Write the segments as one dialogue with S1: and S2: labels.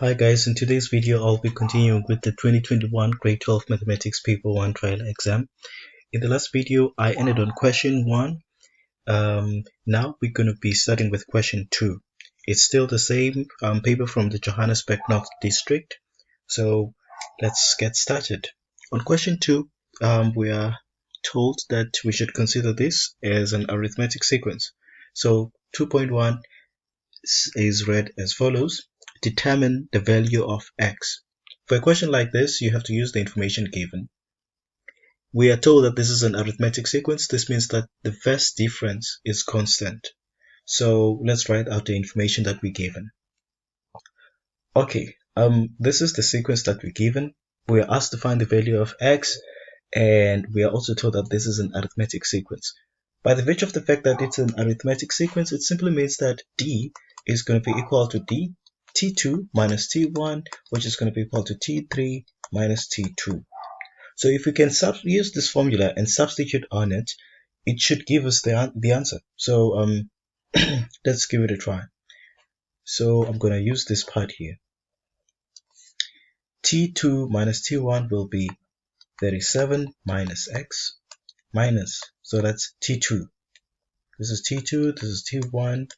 S1: Hi guys, in today's video I'll be continuing with the 2021 Grade 12 Mathematics Paper 1 trial exam. In the last video I ended on question 1. Now we're going to be starting with question 2. It's still the same paper from the Johannesburg North District. So let's get started. On question 2, we are told that we should consider this as an arithmetic sequence. So 2.1 is read as follows. Determine the value of x. For a question like this, you have to use the information given. We are told that this is an arithmetic sequence. This means that the first difference is constant. So let's write out the information that we're given. Okay, this is the sequence that we're given. We are asked to find the value of x, and we are also told that this is an arithmetic sequence. By the virtue of the fact that it's an arithmetic sequence, it simply means that d is going to be equal to t2 minus t1, which is going to be equal to t3 minus t2. So if we can use this formula and substitute on it, it should give us the answer. So let's give it a try. So I'm going to use this part here. T2 minus T1 will be 37 minus x minus, so that's T2. This is T2, this is T1,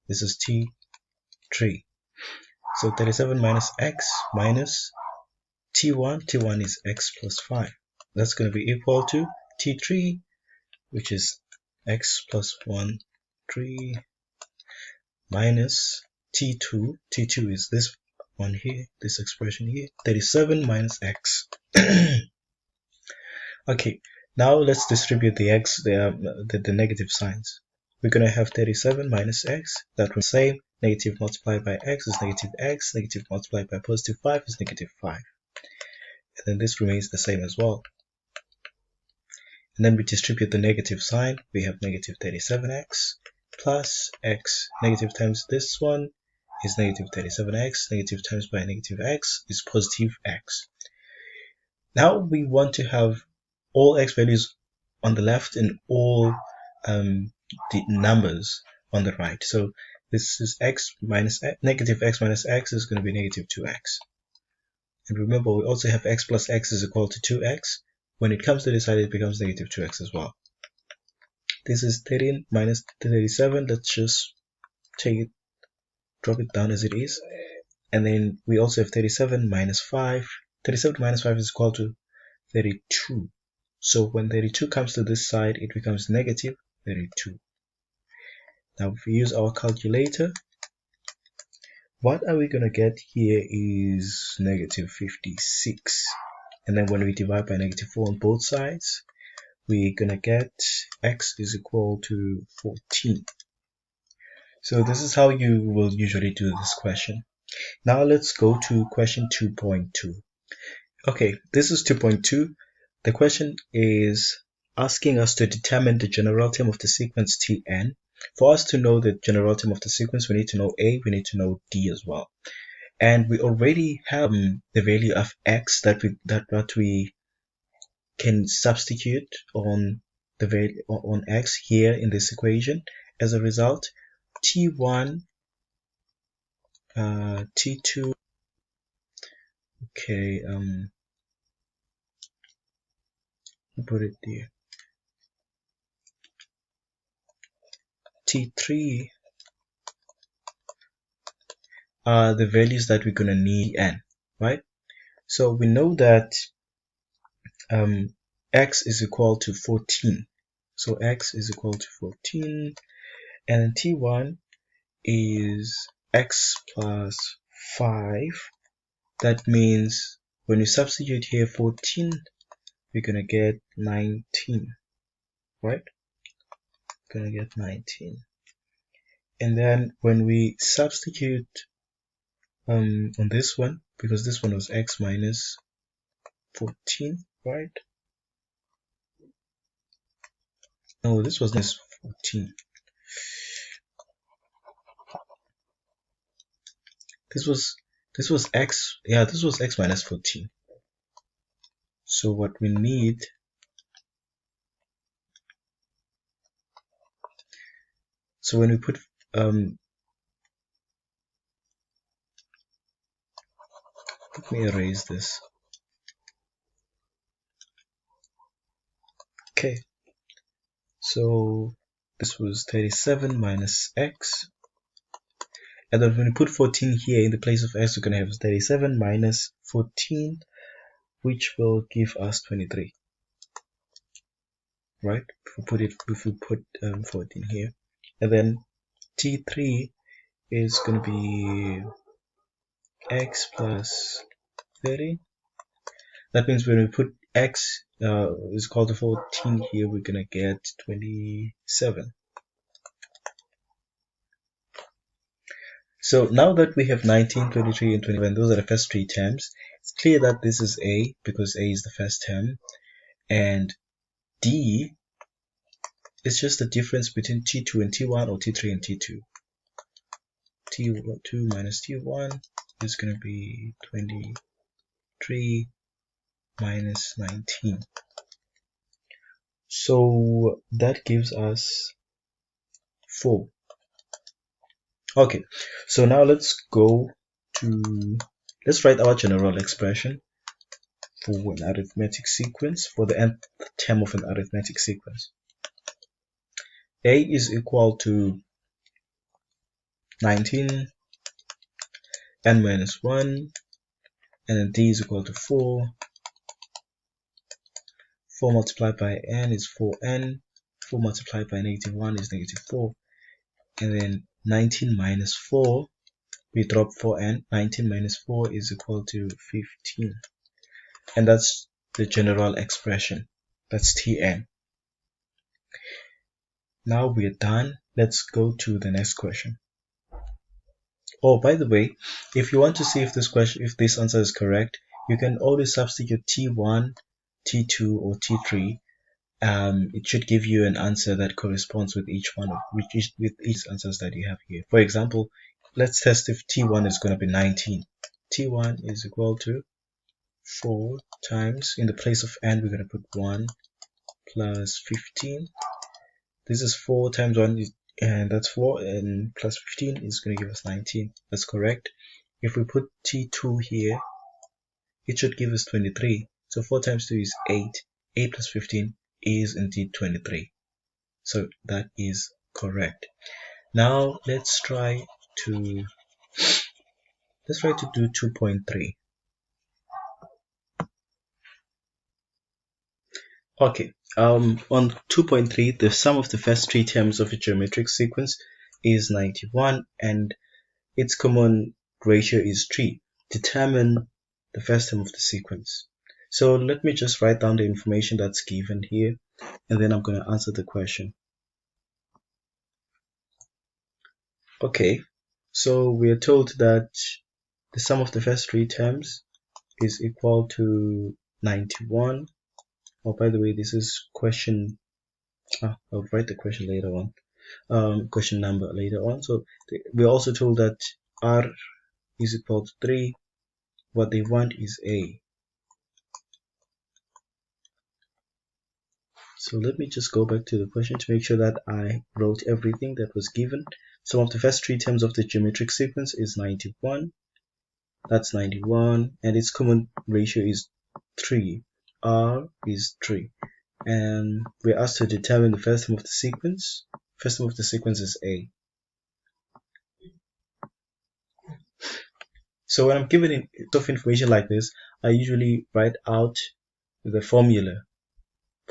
S1: this is T3. So 37 minus x minus T1, T1 is x plus 5. That's going to be equal to T3, which is x plus 1, 3, minus T2, T2 is this one here, this expression here, 37 minus x. Okay, now let's distribute the x, the negative signs. We're going to have 37 minus x, that will be the same. Negative multiplied by x is negative x, negative multiplied by positive 5 is negative 5. And then this remains the same as well. And then we distribute the negative sign. We have negative 37x plus x. Negative times this one is negative 37x. Negative times by negative x is positive x. Now we want to have all x values on the left and all the numbers on the right. So this is x minus x, negative x minus x is going to be negative 2x. And remember, we also have x plus x is equal to 2x. When it comes to this side, it becomes negative 2x as well. This is 13 minus 37. Let's just drop it down as it is. And then we also have 37 minus 5. 37 minus 5 is equal to 32. So when 32 comes to this side, it becomes negative 32. Now if we use our calculator, what are we going to get here is negative 56. And then when we divide by negative 4 on both sides, we're going to get x is equal to 14. So this is how you will usually do this question. Now let's go to question 2.2. Okay, this is 2.2. The question is asking us to determine the general term of the sequence Tn. For us to know the general term of the sequence, we need to know A, we need to know D as well. And we already have the value of x that we can substitute on the value on x here in this equation. As a result, T1, T2, okay, put it there. T3 are the values that we're gonna need n, right? So we know that x is equal to 14. So x is equal to 14, and T1 is x plus 5. That means when we substitute here 14, we're gonna get 19, right? Gonna get 19. And then when we substitute on this one, because this one was x minus 14, right? No, this was minus 14. This was x, yeah, this was x minus 14. So what we need, so when we put Let me erase this. Okay, so this was 37 minus x, and then when we put 14 here in the place of x, we're going to have 37 minus 14, which will give us 23, right? If we put 14 here, and then t3 is going to be x plus 30. That means when we put x is equal to 14 here, we're going to get 27. So now that we have 19, 23, and 21, those are the first three terms, it's clear that this is A because A is the first term, and D is just the difference between T2 and T1 or T3 and T2. T2 minus T1 is going to be 23 minus 19. So that gives us 4. Okay, so now let's write our general expression for an arithmetic sequence, for the nth term of an arithmetic sequence. A is equal to 19, n minus 1, and then D is equal to 4. 4 multiplied by n is 4n, 4 multiplied by negative 1 is negative 4, and then 19 minus 4, we drop 4n, 19 minus 4 is equal to 15. And that's the general expression. That's Tn. Now we're done. Let's go to the next question. Oh, by the way, if you want to see if this answer is correct, you can always substitute T1, T2, or T3. It should give you an answer that corresponds with each answers that you have here. For example, let's test if T1 is going to be 19. T1 is equal to 4 times, in the place of n, we're going to put 1 plus 15. This is 4 times 1, and that's 4, and plus 15 is going to give us 19. That's correct. If we put T2 here, it should give us 23. So 4 times 2 is 8. 8 plus 15 is indeed 23. So that is correct. Now let's try to do 2.3. Okay, on 2.3, the sum of the first three terms of a geometric sequence is 91, and its common ratio is 3. Determine the first term of the sequence. So let me just write down the information that's given here, and then I'm going to answer the question. Okay, so we are told that the sum of the first three terms is equal to 91. Oh, by the way, this is question. I'll write the question later on. Question number later on. So we're also told that R is equal to 3. What they want is A. So let me just go back to the question to make sure that I wrote everything that was given. Sum of the first three terms of the geometric sequence is 91. That's 91, and its common ratio is 3. R is 3. And we're asked to determine the first term of the sequence. First term of the sequence is A. So when I'm given enough information like this, I usually write out the formula,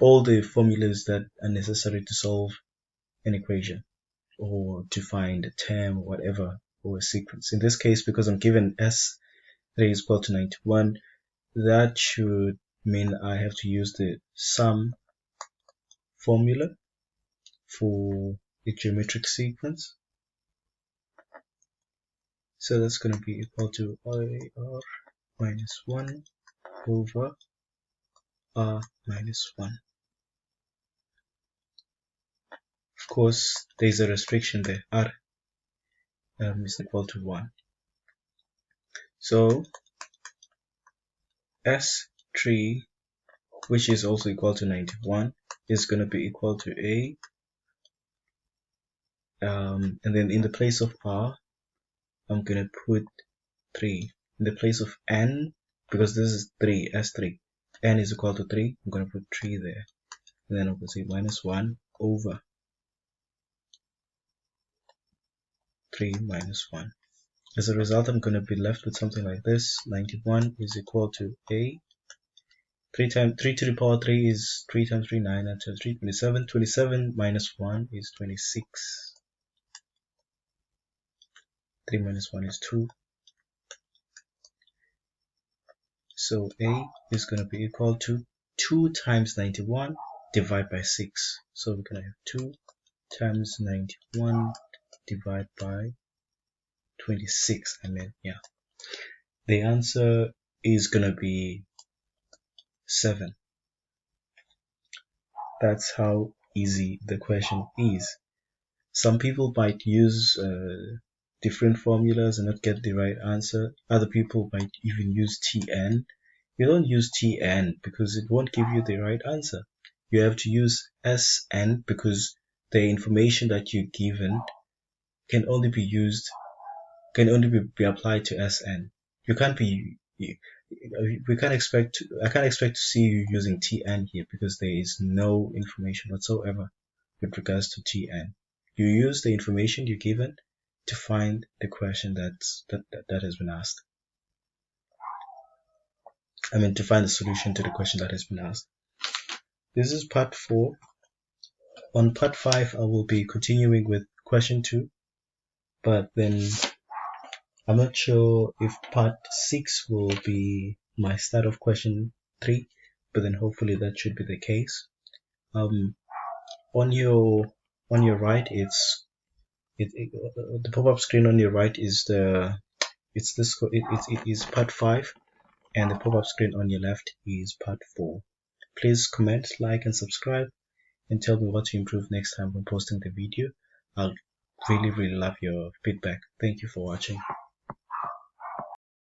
S1: all the formulas that are necessary to solve an equation or to find a term or whatever, or a sequence. In this case, because I'm given S3 is equal to 91, that should mean I have to use the sum formula for a geometric sequence. So that's going to be equal to IR minus 1 over R minus 1. Of course, there's a restriction there. R is equal to 1. So S3, which is also equal to 91, is going to be equal to A. And then in the place of R, I'm going to put 3. in the place of n, because this is 3, s3, n is equal to 3, I'm going to put 3 there, and then I'm going to say minus 1 over 3 minus 1. As a result, I'm going to be left with something like this. 91 is equal to a 3 to the power 3 is 3 times 3, 9, and 2, 3, 27. 27 minus 1 is 26. 3 minus 1 is 2. So a is going to be equal to 2 times 91 divided by 6. So we're going to have 2 times 91 divided by 26. The answer is going to be 7. That's how easy the question is. Some people might use different formulas and not get the right answer. Other people might even use Tn. You don't use Tn because it won't give you the right answer. You have to use Sn because the information that you're given can only be applied to Sn. You can't be I can't expect to see you using Tn here because there is no information whatsoever with regards to Tn. You use the information you're given to find the question that has been asked. To find the solution to the question that has been asked. This is part 4. On part 5, I will be continuing with question 2, but then I'm not sure if part 6 will be my start of question 3, but then hopefully that should be the case. On your right, the pop-up screen on your right is it is part 5, and the pop-up screen on your left is part 4. Please comment, like, and subscribe, and tell me what to improve next time when posting the video. I'll really love your feedback. Thank you for watching.